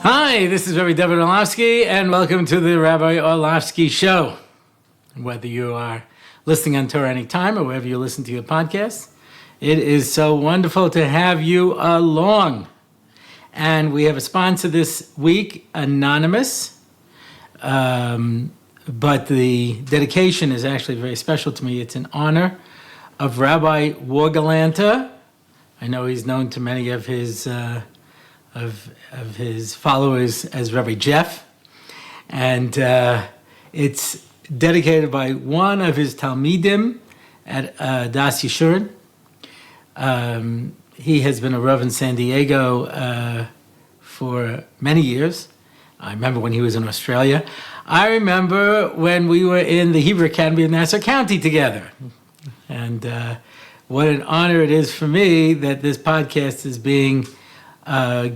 Hi, this is Rabbi Orlofsky, and welcome to the Rabbi Orlofsky Show. Whether you are listening on Torah anytime or wherever you listen to your podcast, it is so wonderful to have you along. And we have a sponsor this week, Anonymous, but the dedication is actually very special to me. It's in honor of Rabbi Wargalanta. I know he's known to many of his of his followers as Rabbi Jeff, and it's dedicated by one of his Talmidim at Das Yeshurun. He has been a Rav in San Diego for many years. I remember when he was in Australia. I remember when we were in the Hebrew Academy of Nassau County together. And what an honor it is for me that this podcast is being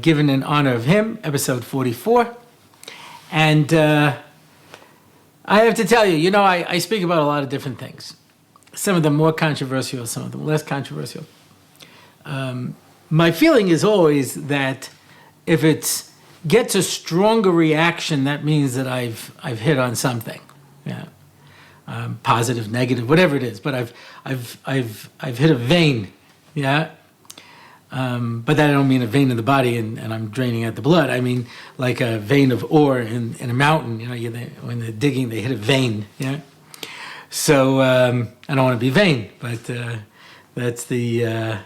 given in honor of him, episode 44. And I have to tell you, I speak about a lot of different things. Some of them more controversial, some of them less controversial. My feeling is always that if it gets a stronger reaction, that means that I've hit on something. Yeah. Positive, negative, whatever it is, but I've hit a vein, yeah. But that I don't mean a vein in the body and I'm draining out the blood. I mean like a vein of ore in a mountain. When they're digging, they hit a vein, yeah. So I don't want to be vain, but that's the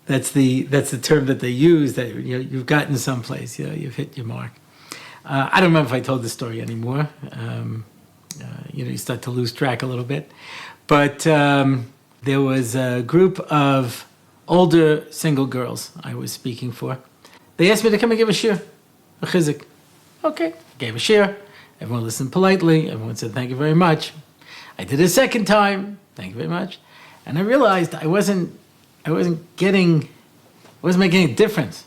term that they use. That you've gotten someplace, you've hit your mark. I don't remember if I told this story anymore. You start to lose track a little bit. But there was a group of older single girls I was speaking for. They asked me to come and give a shir, a chizik. Okay, gave a shir. Everyone listened politely. Everyone said, thank you very much. I did it a second time. Thank you very much. And I realized I wasn't making a difference.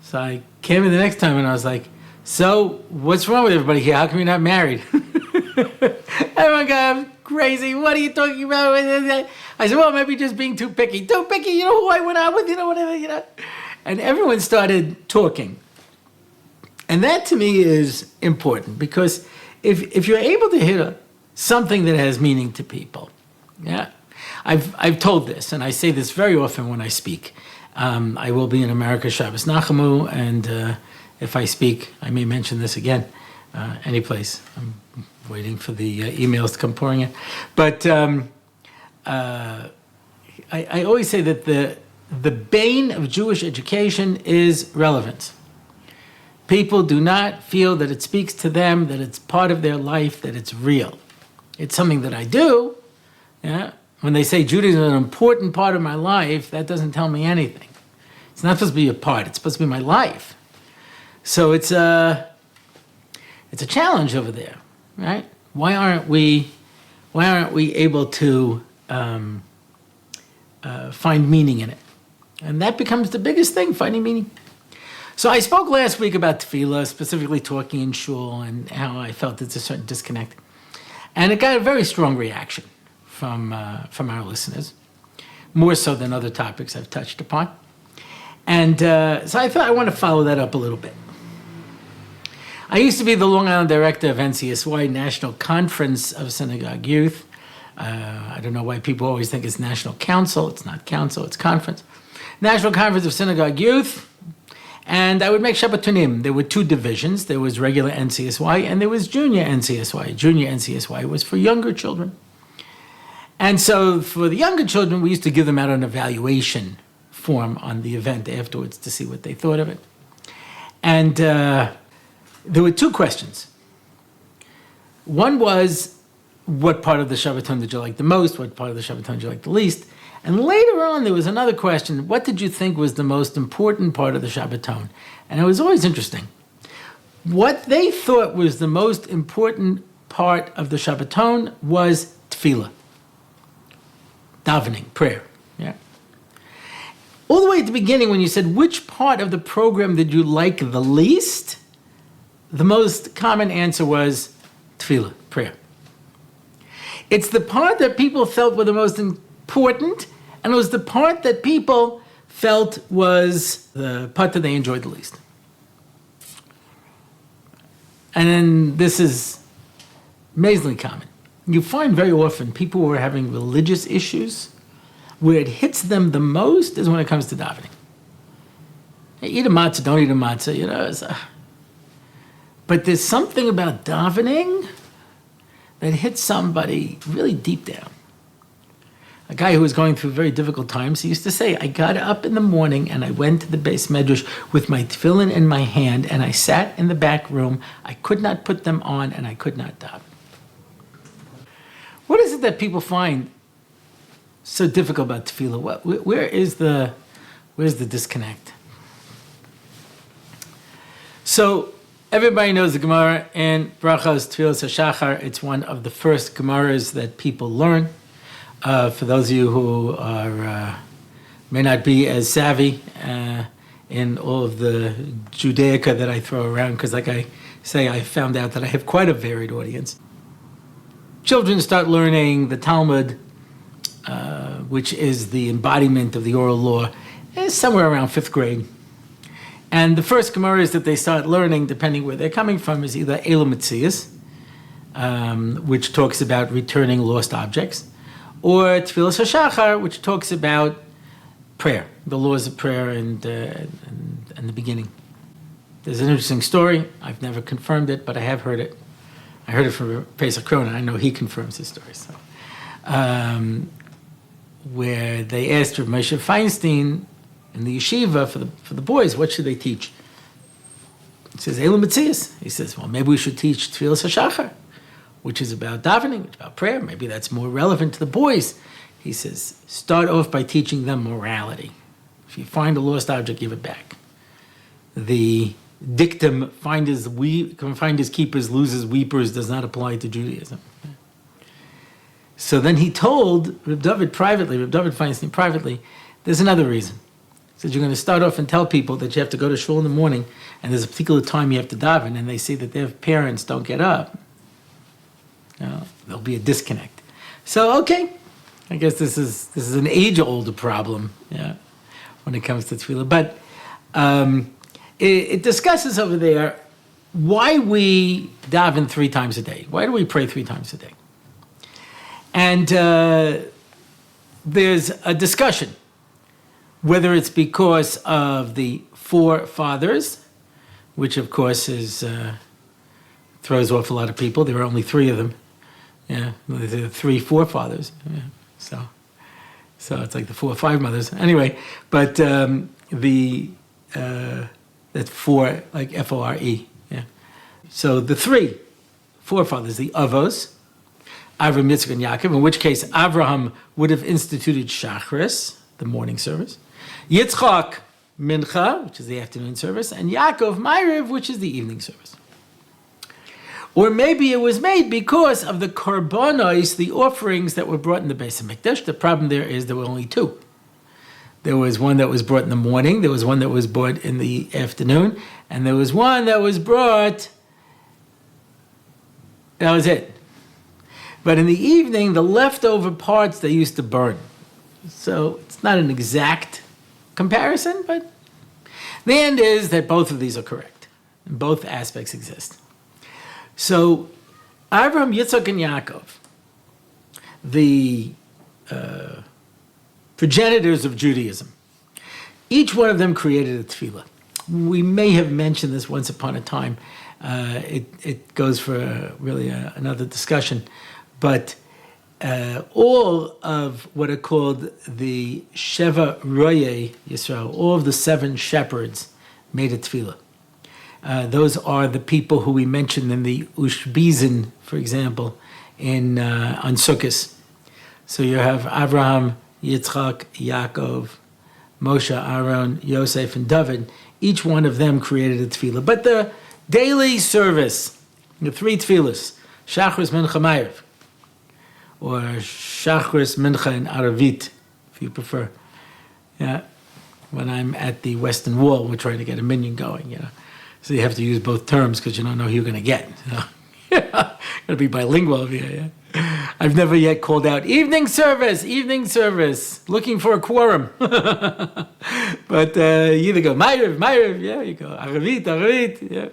So I came in the next time and I was like, so what's wrong with everybody here? How come you're not married? Everyone got, I'm crazy. What are you talking about? I said, well, maybe just being too picky. Too picky, you know who I went out with, whatever. And everyone started talking. And that to me is important because if you're able to hit something that has meaning to people, yeah. I've told this, and I say this very often when I speak. I will be in America Shabbos Nachamu, and if I speak, I may mention this again, any place. I'm waiting for the emails to come pouring in. But I always say that the bane of Jewish education is relevance. People do not feel that it speaks to them, that it's part of their life, that it's real. It's something that I do. Yeah. When they say Judaism is an important part of my life, that doesn't tell me anything. It's not supposed to be a part. It's supposed to be my life. So it's a challenge over there, right? Why aren't we able to find meaning in it? And that becomes the biggest thing, finding meaning. So I spoke last week about tefillah, specifically talking in shul and how I felt it's a certain disconnect. And it got a very strong reaction from our listeners, more so than other topics I've touched upon. And so I thought I want to follow that up a little bit. I used to be the Long Island director of NCSY, National Conference of Synagogue Youth. I don't know why people always think it's National Council. It's not council, it's conference. National Conference of Synagogue Youth. And I would make Shabbatonim. There were two divisions. There was regular NCSY and there was junior NCSY. Junior NCSY was for younger children. And so for the younger children, we used to give them out an evaluation form on the event afterwards to see what they thought of it. And there were two questions. One was, what part of the Shabbaton did you like the most? What part of the Shabbaton did you like the least? And later on, there was another question. What did you think was the most important part of the Shabbaton? And it was always interesting. What they thought was the most important part of the Shabbaton was tefillah. Davening, prayer. Yeah. All the way at the beginning, when you said, which part of the program did you like the least? The most common answer was tefillah, prayer. It's the part that people felt were the most important, and it was the part that people felt was the part that they enjoyed the least. And then this is amazingly common. You find very often people who are having religious issues, where it hits them the most is when it comes to davening. Hey, eat a matzah, don't eat a matzah, but there's something about davening that hits somebody really deep down. A guy who was going through very difficult times, he used to say, I got up in the morning and I went to the Beis Medrash with my tefillin in my hand and I sat in the back room. I could not put them on and I could not daven. What is it that people find so difficult about tefillah? Where's the disconnect? So everybody knows the Gemara in Brachos Tefillos HaShachar. It's one of the first Gemaras that people learn. For those of you who are may not be as savvy in all of the Judaica that I throw around, because like I say, I found out that I have quite a varied audience. Children start learning the Talmud, which is the embodiment of the oral law, is somewhere around 5th grade. And the first Gemaras that they start learning, depending where they're coming from, is either Elam Metzias, which talks about returning lost objects, or Tefillos HaShachar, which talks about prayer, the laws of prayer and the beginning. There's an interesting story. I've never confirmed it, but I have heard it. I heard it from Pesach Cronin. I know he confirms his story. So, where they asked Rav Moshe Feinstein in the yeshiva for the boys, what should they teach? He says, Elam Metzias. He says, well, maybe we should teach Tefillos HaShachar, which is about davening, it's about prayer. Maybe that's more relevant to the boys. He says, start off by teaching them morality. If you find a lost object, give it back. The dictum, finders keepers, losers weepers, does not apply to Judaism. So then he told Reb David Feinstein privately, there's another reason. He said, you're going to start off and tell people that you have to go to shul in the morning, and there's a particular time you have to daven, and they see that their parents don't get up. There'll be a disconnect. So, okay, I guess this is an age-old problem, when it comes to tefillah. But it discusses over there why we daven 3 times a day. Why do we pray 3 times a day? And there's a discussion whether it's because of the forefathers, which of course throws off a lot of people. There are only 3 of them. Yeah, there are 3 forefathers. Yeah. So it's like the 4 or 5 mothers. Anyway, but that's 4, like Fore. Yeah. So the 3 forefathers, the Avos, Avram, Yitzchak, and Yaakov, in which case Avraham would have instituted Shachris, the morning service, Yitzchak, Mincha, which is the afternoon service, and Yaakov, Ma'ariv, which is the evening service. Or maybe it was made because of the korbanos, the offerings that were brought in the Beis HaMikdash. The problem there is there were only 2. There was one that was brought in the morning, there was one that was brought in the afternoon, and there was one that was brought, that was it. But in the evening, the leftover parts they used to burn. So it's not an exact comparison, but the end is that both of these are correct. And both aspects exist. So Avraham, Yitzchak, and Yaakov, the progenitors of Judaism, each one of them created a tefillah. We may have mentioned this once upon a time. It goes for really another discussion. But all of what are called the Sheva Roye Yisrael, all of the 7 shepherds made a tefillah. Those are the people who we mentioned in the Ushbizin, for example, on Sukkot. So you have Avraham, Yitzchak, Yaakov, Moshe, Aaron, Yosef, and David. Each one of them created a tefillah. But the daily service, the 3 tefillahs, Shachris, Mincha, Ma'ariv, or Shachris, Mincha, and Aravit, if you prefer. Yeah, when I'm at the Western Wall, we're trying to get a minyan going, So you have to use both terms because you don't know who you're going to get. Got to be bilingual here. Yeah? I've never yet called out evening service, looking for a quorum. But you either go Ma'ariv, yeah, you go Aravit, yeah.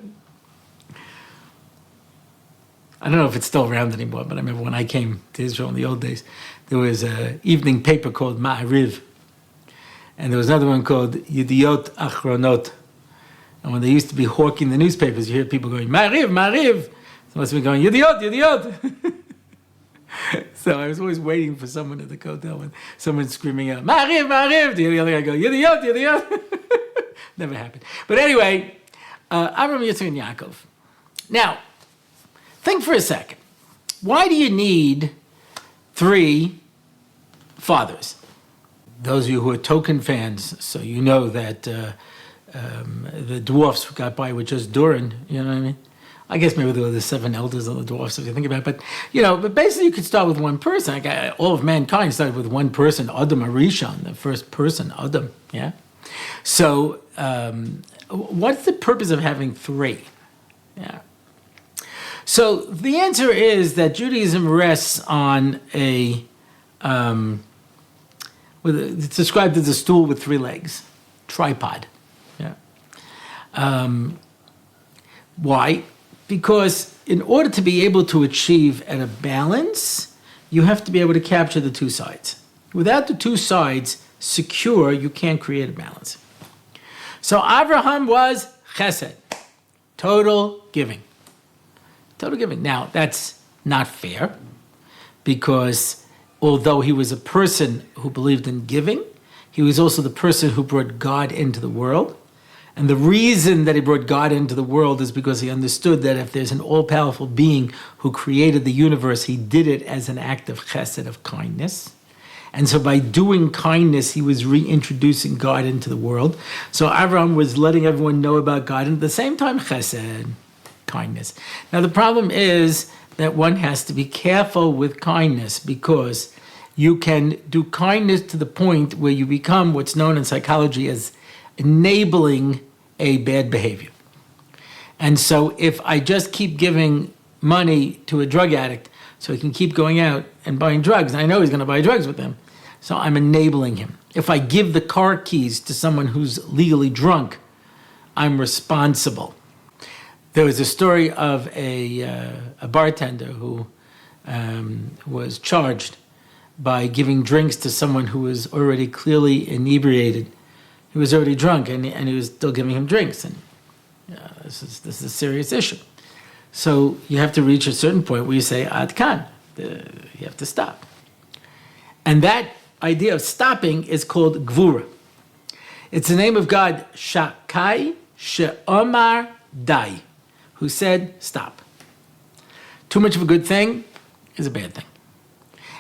I don't know if it's still around anymore, but I remember when I came to Israel in the old days, there was an evening paper called Ma'ariv, and there was another one called Yediot Achronot. And when they used to be hawking the newspapers, you hear people going, Ma'ariv, Ma'ariv. So must be going, Yediot, Yediot. So I was always waiting for someone at the hotel when someone's screaming out, Ma'ariv, Ma'ariv. The other guy go, Yediot, Yediot. Never happened. But anyway, Avram, Yitzchak, and Yaakov. Now, think for a second. Why do you need 3 fathers? Those of you who are Tolkien fans, so you know that the dwarfs got by with just Durin, you know what I mean? I guess maybe there were the 7 elders of the dwarfs, if you think about it. But basically you could start with one person. All of mankind started with one person, Adam Arishon, the first person, Adam, yeah? So what's the purpose of having 3? Yeah. So the answer is that Judaism rests on it's described as a stool with 3 legs, tripod. Yeah. Why? Because in order to be able to achieve at a balance, you have to be able to capture the 2 sides. Without the 2 sides secure, you can't create a balance. So Abraham was chesed, total giving. Total giving. Now, that's not fair, because although he was a person who believed in giving, he was also the person who brought God into the world. And the reason that he brought God into the world is because he understood that if there's an all-powerful being who created the universe, he did it as an act of chesed, of kindness. And so by doing kindness, he was reintroducing God into the world. So Abraham was letting everyone know about God, and at the same time, chesed, kindness. Now the problem is that one has to be careful with kindness, because you can do kindness to the point where you become what's known in psychology as enabling a bad behavior. And so if I just keep giving money to a drug addict so he can keep going out and buying drugs, and I know he's going to buy drugs with them, so I'm enabling him. If I give the car keys to someone who's legally drunk, I'm responsible. There was a story of a bartender who was charged by giving drinks to someone who was already clearly inebriated. He was already drunk, and he was still giving him drinks. And this is a serious issue. So you have to reach a certain point where you say, Ad kan, you have to stop. And that idea of stopping is called gvura. It's the name of God, Shakai She'omar Dai, who said, stop. Too much of a good thing is a bad thing.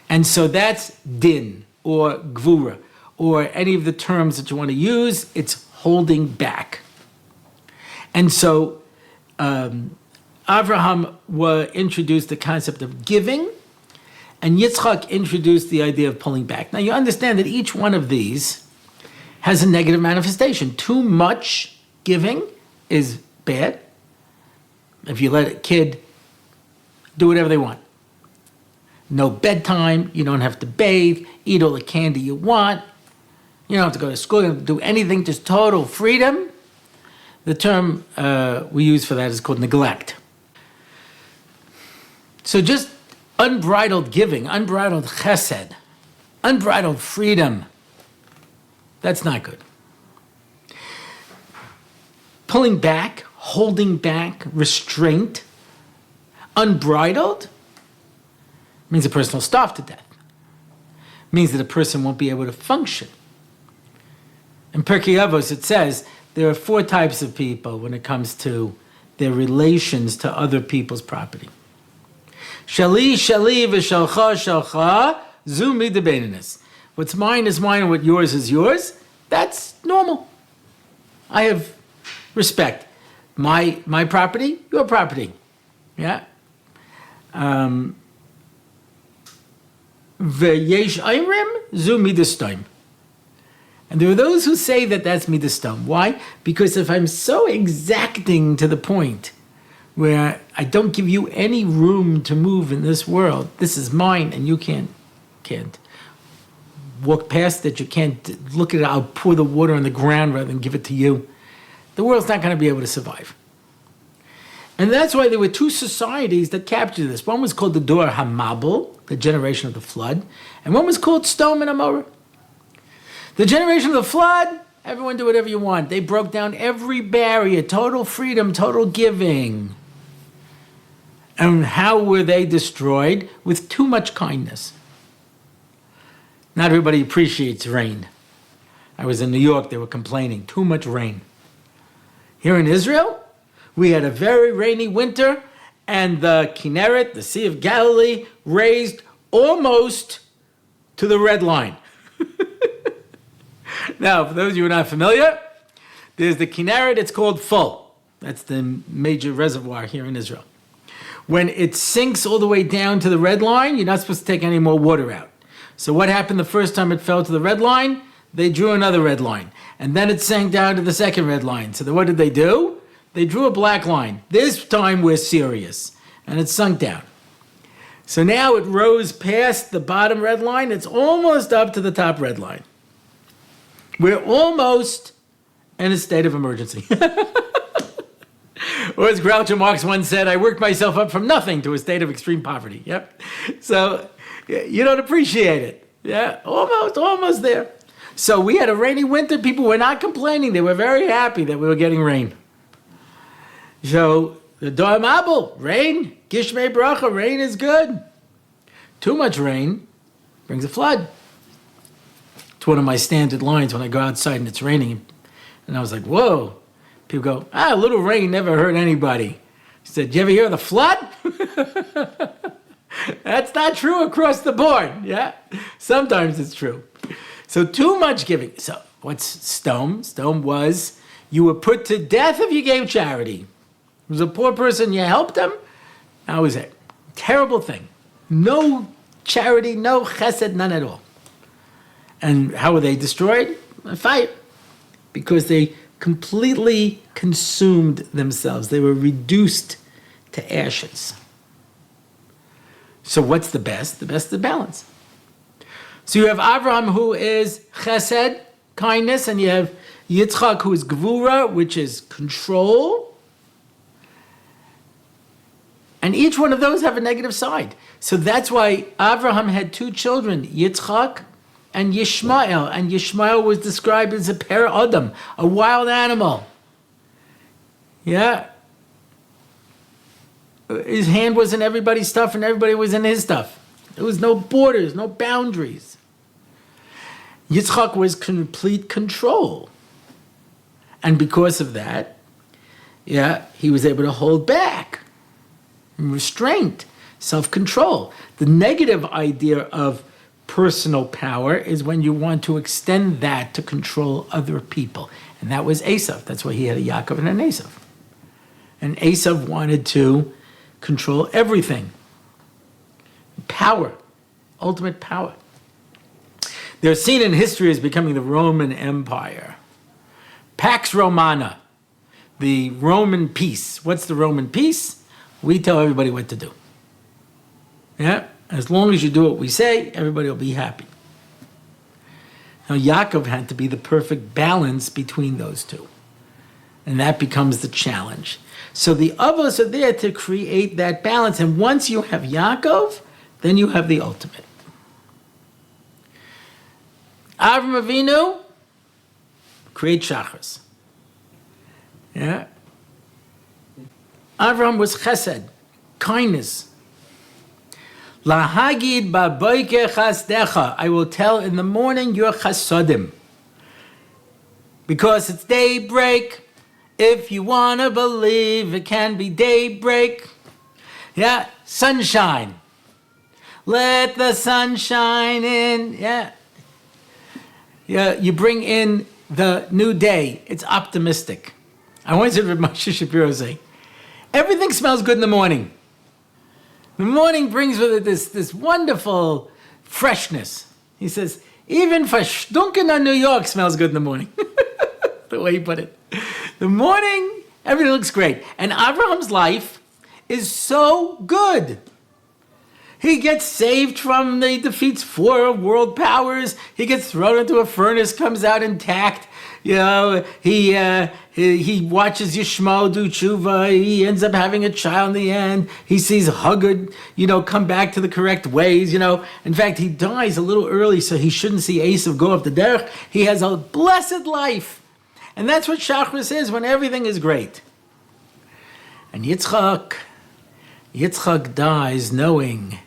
And so that's din, or gvura, or any of the terms that you want to use. It's holding back. And so Avraham introduced the concept of giving, and Yitzchak introduced the idea of pulling back. Now you understand that each one of these has a negative manifestation. Too much giving is bad. If you let a kid do whatever they want. No bedtime, you don't have to bathe, eat all the candy you want, you don't have to go to school, you don't have to do anything, just total freedom. The term we use for that is called neglect. So just unbridled giving, unbridled chesed, unbridled freedom, that's not good. Pulling back, holding back, restraint, unbridled, means a person will starve to death. Means that a person won't be able to function. In Pirkei Avos it says there are 4 types of people when it comes to their relations to other people's property. Shali, shali, v'shalcha, shalcha, zu midabeninus. What's mine is mine and what yours is yours. That's normal. I have respect. My property, your property. Yeah? V'yesh ayrim zu midastom. And there are those who say that that's midastom. Why? Because if I'm so exacting to the point where I don't give you any room to move in this world, this is mine and you can't walk past it, you can't look at it, I'll pour the water on the ground rather than give it to you, the world's not going to be able to survive. And that's why there were two societies that captured this. One was called the Dor HaMabul, the generation of the flood, and one was called Sodom and Amorah. The generation of the flood, everyone do whatever you want. They broke down every barrier, total freedom, total giving. And how were they destroyed? With too much kindness. Not everybody appreciates rain. I was in New York, they were complaining, too much rain. Here in Israel, we had a very rainy winter, and the Kinneret, the Sea of Galilee, raised almost to the red line. Now, for those of you who are not familiar, there's the Kinneret, it's called full. That's the major reservoir here in Israel. When it sinks all the way down to the red line, you're not supposed to take any more water out. So what happened the first time it fell to the red line? They drew another red line. And then it sank down to the second red line. So what did they do? They drew a black line. This time we're serious. And it sunk down. So now it rose past the bottom red line. It's almost up to the top red line. We're almost in a state of emergency. Or as Groucho Marx once said, I worked myself up from nothing to a state of extreme poverty. Yep. So you don't appreciate it. Yeah, almost there. So we had a rainy winter. People were not complaining. They were very happy that we were getting rain. So the Dor HaMabul, rain, Gishmei Bracha, rain is good. Too much rain brings a flood. It's one of my standard lines when I go outside and it's raining. And I was like, whoa. People go, a little rain never hurt anybody. I said, you ever hear of the flood? That's not true across the board. Yeah, sometimes it's true. So too much giving. So what's Sodom? Sodom was you were put to death if you gave charity. It was a poor person, you helped them. That was it. Terrible thing. No charity, no chesed, none at all. And how were they destroyed? A fire. Because they completely consumed themselves. They were reduced to ashes. So what's the best? The best is the balance. So you have Avraham, who is chesed, kindness, and you have Yitzchak, who is gvura, which is control. And each one of those have a negative side. So that's why Avraham had two children, Yitzchak and Yishmael. And Yishmael was described as a per Adam, a wild animal. Yeah. His hand was in everybody's stuff and everybody was in his stuff. There was no borders, no boundaries. Yitzchak was complete control. And because of that, he was able to hold back. Restraint, self-control. The negative idea of personal power is when you want to extend that to control other people. And that was Esav. That's why he had a Yaakov and an Esav. And Esav wanted to control everything. Power, ultimate power. They're seen in history as becoming the Roman Empire. Pax Romana, the Roman peace. What's the Roman peace? We tell everybody what to do. Yeah? As long as you do what we say, everybody will be happy. Now, Yaakov had to be the perfect balance between those two. And that becomes the challenge. So the Avos are there to create that balance. And once you have Yaakov, then you have the ultimate. Avram Avinu, create Shachris. Yeah? Avram was chesed, kindness. Lahagid ba'boike chasdecha. I will tell in the morning your chasodim. Because it's daybreak. If you want to believe, it can be daybreak. Yeah, sunshine. Let the sun shine in. Yeah. You bring in the new day. It's optimistic. I once heard Rabbi Shapiro say, everything smells good in the morning. The morning brings with it this wonderful freshness. He says, even Verstunkener New York smells good in the morning. The way he put it. The morning, everything looks great. And Abraham's life is so good. He gets saved he defeats 4 world powers. He gets thrown into a furnace, comes out intact. he watches Yishmael do tshuva. He ends up having a child in the end. He sees Haggard, come back to the correct ways. In fact, he dies a little early, so he shouldn't see Esav go off the derech. He has a blessed life, and that's what Shachris is when everything is great. And Yitzchak dies knowing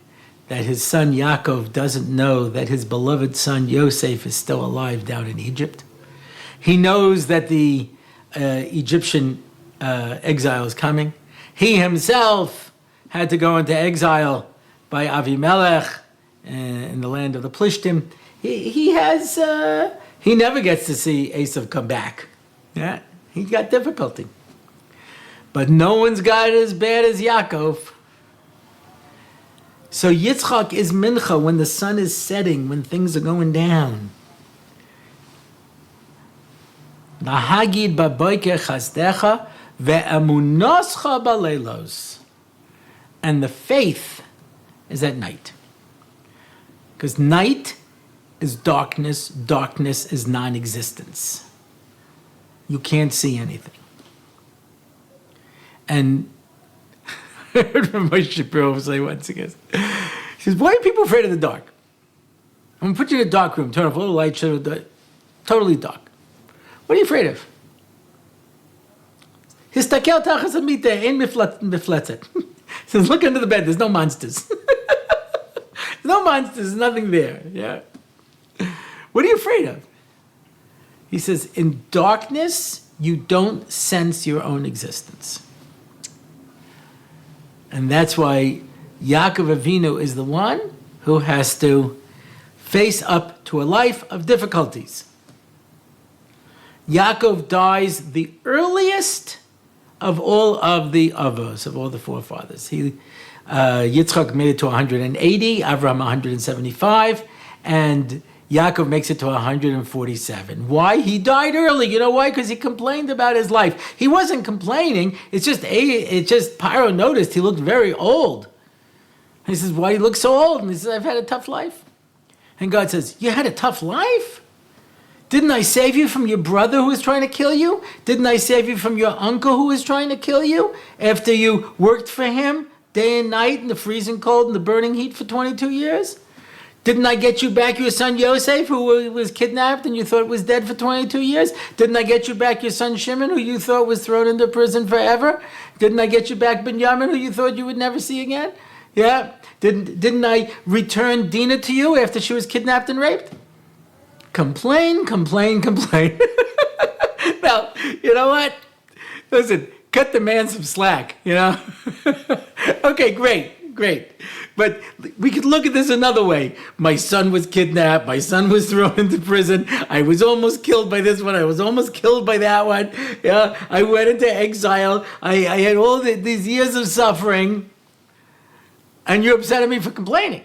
that his son Yaakov doesn't know that his beloved son Yosef is still alive down in Egypt. He knows that the Egyptian exile is coming. He himself had to go into exile by Avimelech in the land of the Plishtim. He never gets to see Esav come back. Yeah, he got difficulty. But no one's got it as bad as Yaakov. So Yitzchak is mincha when the sun is setting, when things are going down. Nahagid baboiker chasdecha ve'emunoscha baleilos. And the faith is at night. Because night is darkness, darkness is non-existence. You can't see anything. And I heard Moshe Shapiro say once again, he says, why are people afraid of the dark? I'm going to put you in a dark room, turn off all the lights, totally dark. What are you afraid of? Histakel tachas hamita, ein mifletzet. He says, look under the bed, there's no monsters. There's no monsters, there's nothing there. Yeah. What are you afraid of? He says, in darkness, you don't sense your own existence. And that's why Yaakov Avinu is the one who has to face up to a life of difficulties. Yaakov dies the earliest of all of the avos, of all the forefathers. Yitzchak made it to 180, Avraham 175, and Yaakov makes it to 147. Why? He died early. You know why? Because he complained about his life. He wasn't complaining. It's just Paro noticed he looked very old. And he says, why do you look so old? And he says, I've had a tough life. And God says, you had a tough life? Didn't I save you from your brother who was trying to kill you? Didn't I save you from your uncle who was trying to kill you? After you worked for him day and night in the freezing cold and the burning heat for 22 years? Didn't I get you back your son Yosef, who was kidnapped and you thought was dead for 22 years? Didn't I get you back your son Shimon, who you thought was thrown into prison forever? Didn't I get you back Binyamin, who you thought you would never see again? Yeah. Didn't I return Dinah to you after she was kidnapped and raped? Complain. Well, you know what? Listen, cut the man some slack, Okay, great. But we could look at this another way. My son was kidnapped. My son was thrown into prison. I was almost killed by this one. I was almost killed by that one. Yeah, I went into exile. I had all these years of suffering. And you're upset at me for complaining.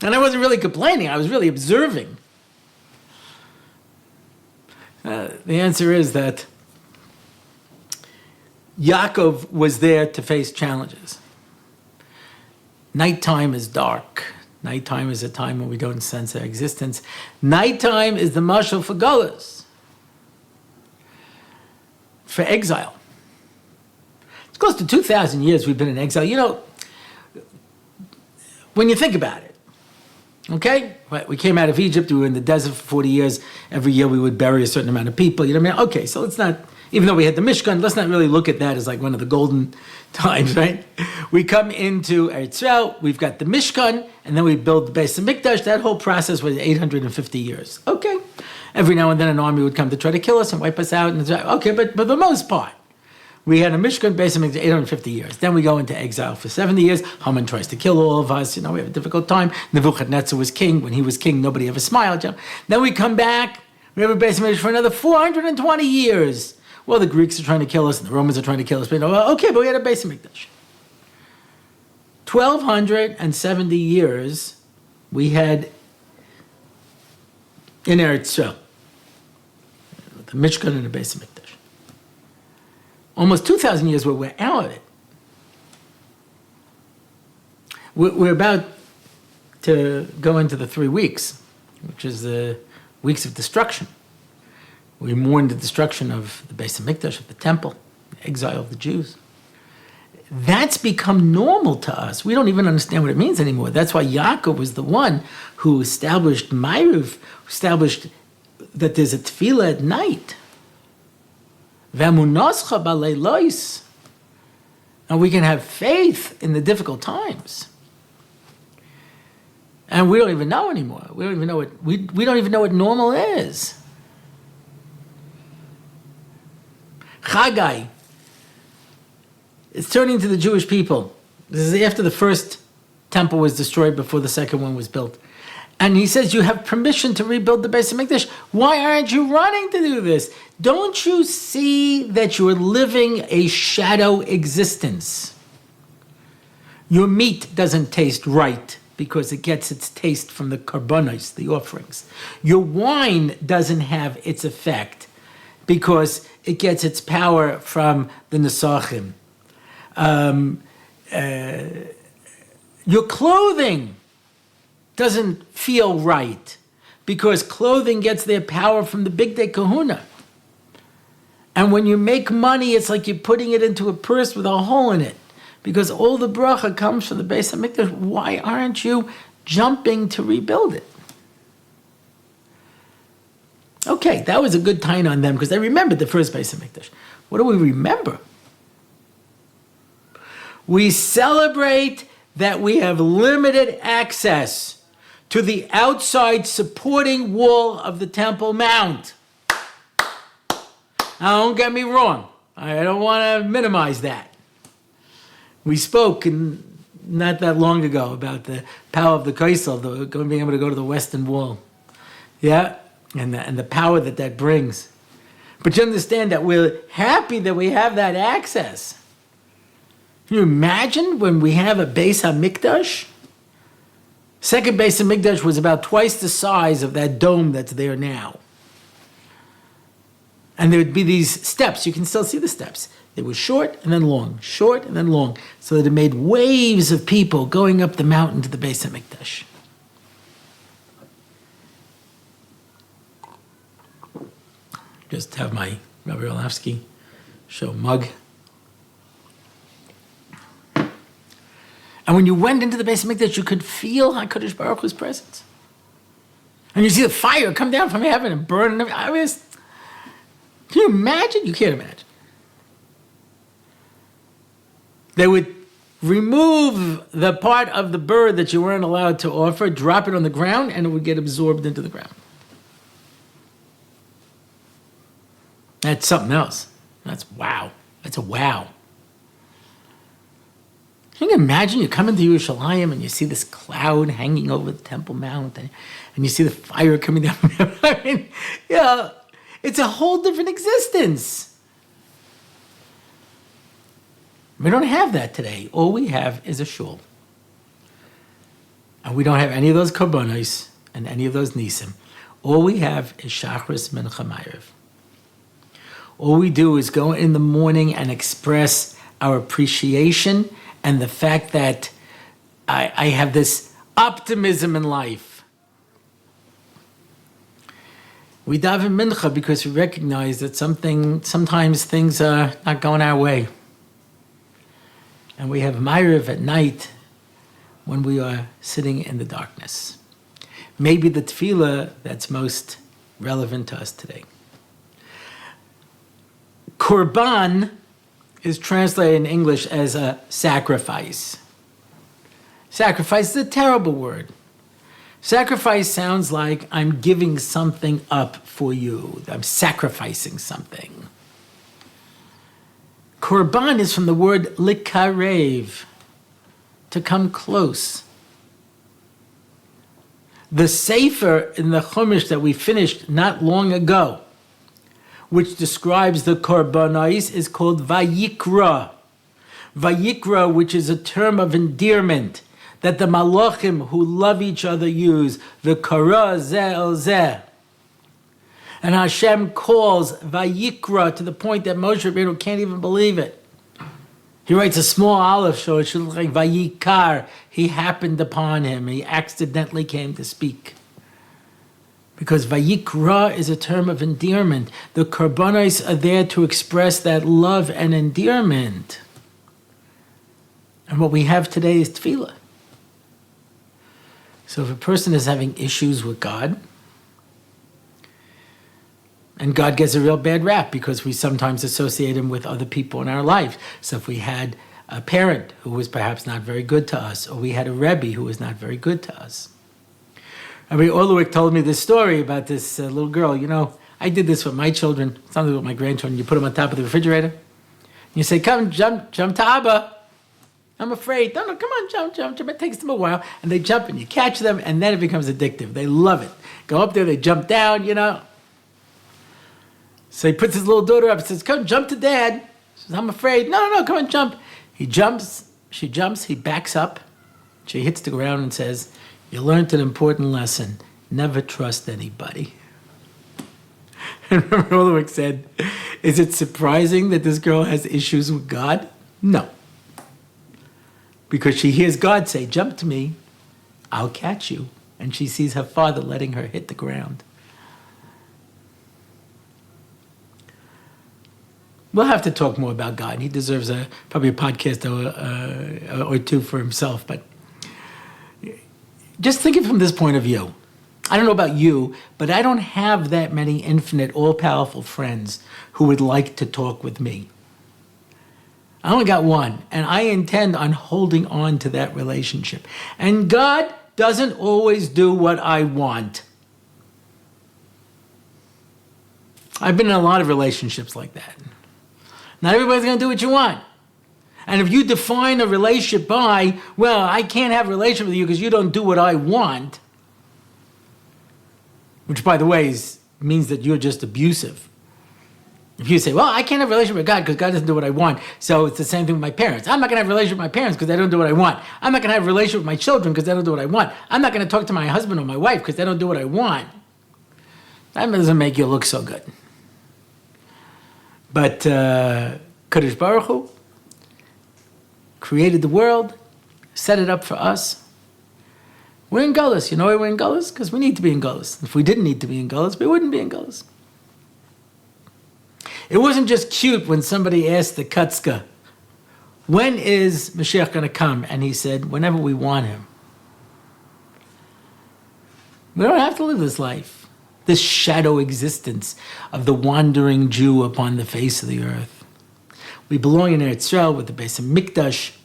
And I wasn't really complaining. I was really observing. The answer is that Yaakov was there to face challenges. Nighttime is dark. Nighttime is a time when we don't sense our existence. Nighttime is the mashal for gullus, for exile. It's close to 2,000 years we've been in exile. When you think about it, okay? We came out of Egypt, we were in the desert for 40 years. Every year we would bury a certain amount of people. Okay, so let's not, even though we had the Mishkan, let's not really look at that as like one of the golden times, right? We come into Eretz Yisrael, we've got the Mishkan, and then we build the Beis HaMikdash. That whole process was 850 years. Okay. Every now and then an army would come to try to kill us and wipe us out. Okay, but for the most part, we had a Mishkan Beis HaMikdash 850 years. Then we go into exile for 70 years. Haman tries to kill all of us. We have a difficult time. Nebuchadnezzar was king. When he was king, nobody ever smiled. Then we come back. We have a Beis HaMikdash for another 420 years. Well, the Greeks are trying to kill us, and the Romans are trying to kill us. But we had a Beis HaMikdash. 1,270 years we had in Eretz Yisrael, the Mishkan and the Beis HaMikdash. Almost 2,000 years where we're out of it. We're about to go into the 3 weeks, which is the weeks of destruction. We mourn the destruction of the Beis Hamikdash, of the temple, the exile of the Jews. That's become normal to us. We don't even understand what it means anymore. That's why Yaakov was the one who established Ma'ariv, established that there's a tefillah at night. V'amunascha b'leilos. And we can have faith in the difficult times. And we don't even know anymore. We don't even know what we don't even know what normal is. Chagai. It's turning to the Jewish people. This is after the first temple was destroyed, before the second one was built. And he says, you have permission to rebuild the Beis Hamikdash. Why aren't you running to do this? Don't you see that you're living a shadow existence? Your meat doesn't taste right because it gets its taste from the karbonos, the offerings. Your wine doesn't have its effect because it gets its power from the nesachim. Your clothing doesn't feel right because clothing gets their power from the big day kahuna. And when you make money, it's like you're putting it into a purse with a hole in it because all the bracha comes from the Beis Hamikdash. Why aren't you jumping to rebuild it? Okay, that was a good time on them because they remembered the first Beis Hamikdash. What do we remember? We celebrate that we have limited access to the outside supporting wall of the Temple Mount. Now, don't get me wrong. I don't want to minimize that. We spoke not that long ago about the power of the Kaisel, being able to go to the Western Wall. Yeah? And the power that brings. But you understand that we're happy that we have that access. Can you imagine when we have a Beis HaMikdash? Second Beis HaMikdash was about twice the size of that dome that's there now. And there would be these steps. You can still see the steps. They were short and then long, short and then long, so that it made waves of people going up the mountain to the Beis HaMikdash. Just have my Rabbi Orlofsky show mug. And when you went into the Beis Hamikdash, you could feel HaKadosh Baruch Hu's presence. And you see the fire come down from heaven and burn. Can you imagine? You can't imagine. They would remove the part of the bird that you weren't allowed to offer, drop it on the ground, and it would get absorbed into the ground. That's something else. That's wow. That's a wow. Can you imagine you come into Yerushalayim and you see this cloud hanging over the Temple Mount and you see the fire coming down? I mean, yeah, it's a whole different existence. We don't have that today. All we have is a shul. And we don't have any of those karbonos and any of those nisim. All we have is Shachris Mincha Ma'ariv. All we do is go in the morning and express our appreciation and the fact that I have this optimism in life. We daven mincha because we recognize that sometimes things are not going our way. And we have Ma'ariv at night when we are sitting in the darkness. Maybe the tefillah that's most relevant to us today. Korban is translated in English as a sacrifice. Sacrifice is a terrible word. Sacrifice sounds like I'm giving something up for you. I'm sacrificing something. Korban is from the word likarev, to come close. The Sefer in the Chumash that we finished not long ago, which describes the korbanos, is called Vayikra. Vayikra, which is a term of endearment that the malachim who love each other use. V'kara zeh el zeh. And Hashem calls Vayikra to the point that Moshe Rabbeinu can't even believe it. He writes a small aleph, so it should look like Vayikar. He happened upon him. He accidentally came to speak. Because Vayikra is a term of endearment. The Karbanos are there to express that love and endearment. And what we have today is tefillah. So if a person is having issues with God, and God gets a real bad rap because we sometimes associate him with other people in our life. So if we had a parent who was perhaps not very good to us, or we had a Rebbe who was not very good to us. Rabbi Orlofsky told me this story about this little girl. You know, I did this with my children, something with my grandchildren. You put them on top of the refrigerator. And you say, come, jump to Abba. I'm afraid. No, come on, jump. It takes them a while. And they jump and you catch them and then it becomes addictive. They love it. Go up there, they jump down, you know. So he puts his little daughter up and says, come, jump to dad. She says, I'm afraid. No, come on, jump. He jumps, she jumps, he backs up. She hits the ground and says, you learned an important lesson. Never trust anybody. And Rabbi Orlofsky said, is it surprising that this girl has issues with God? No. Because she hears God say, jump to me, I'll catch you. And she sees her father letting her hit the ground. We'll have to talk more about God. He deserves probably a podcast or two for himself. But just think it from this point of view. I don't know about you, but I don't have that many infinite, all-powerful friends who would like to talk with me. I only got one, and I intend on holding on to that relationship. And God doesn't always do what I want. I've been in a lot of relationships like that. Not everybody's going to do what you want. And if you define a relationship by, well, I can't have a relationship with you because you don't do what I want, which, by the way, means that you're just abusive. If you say, well, I can't have a relationship with God because God doesn't do what I want, so it's the same thing with my parents. I'm not going to have a relationship with my parents because they don't do what I want. I'm not going to have a relationship with my children because they don't do what I want. I'm not going to talk to my husband or my wife because they don't do what I want. That doesn't make you look so good. But Kadosh Baruch Hu created the world, set it up for us. We're in Gullus. You know why we're in Gullus? Because we need to be in Gullus. If we didn't need to be in Gullus, we wouldn't be in Gullus. It wasn't just cute when somebody asked the Kutzka, when is Mashiach going to come? And he said, whenever we want him. We don't have to live this life. This shadow existence of the wandering Jew upon the face of the earth. We belong in Eretz Yisrael with the Beis Hamikdash,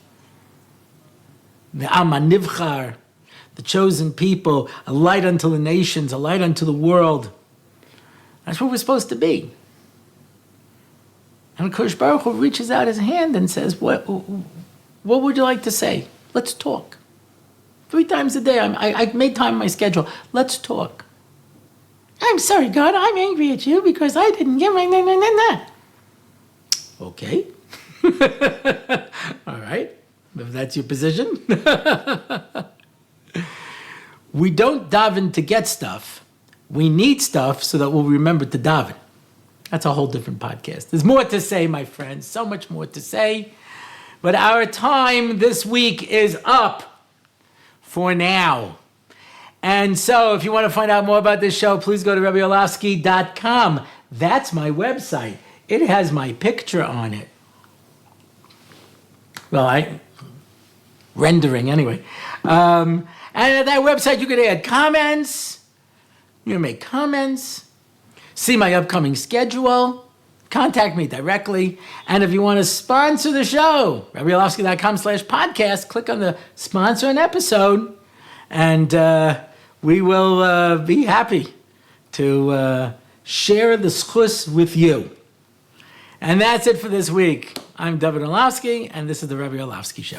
the Am HaNivchar, the chosen people, a light unto the nations, a light unto the world. That's what we're supposed to be. And Kadosh Baruch Hu reaches out his hand and says, what would you like to say? Let's talk. 3 times a day, I made time in my schedule. Let's talk. I'm sorry, God, I'm angry at you because I didn't get my Okay. All right. If that's your position. We don't daven to get stuff. We need stuff so that we'll remember to daven. That's a whole different podcast. There's more to say, my friends. So much more to say. But our time this week is up for now. And so if you want to find out more about this show, please go to RabbiOrlofsky.com. That's my website. It has my picture on it. Well, rendering anyway. And at that website, you can add comments. You can make comments. See my upcoming schedule. Contact me directly. And if you want to sponsor the show, RabbiOrlofsky.com/podcast, click on the sponsor an episode. And we will be happy to share the schus with you. And that's it for this week. I'm David Orlofsky, and this is the Rabbi Orlofsky Show.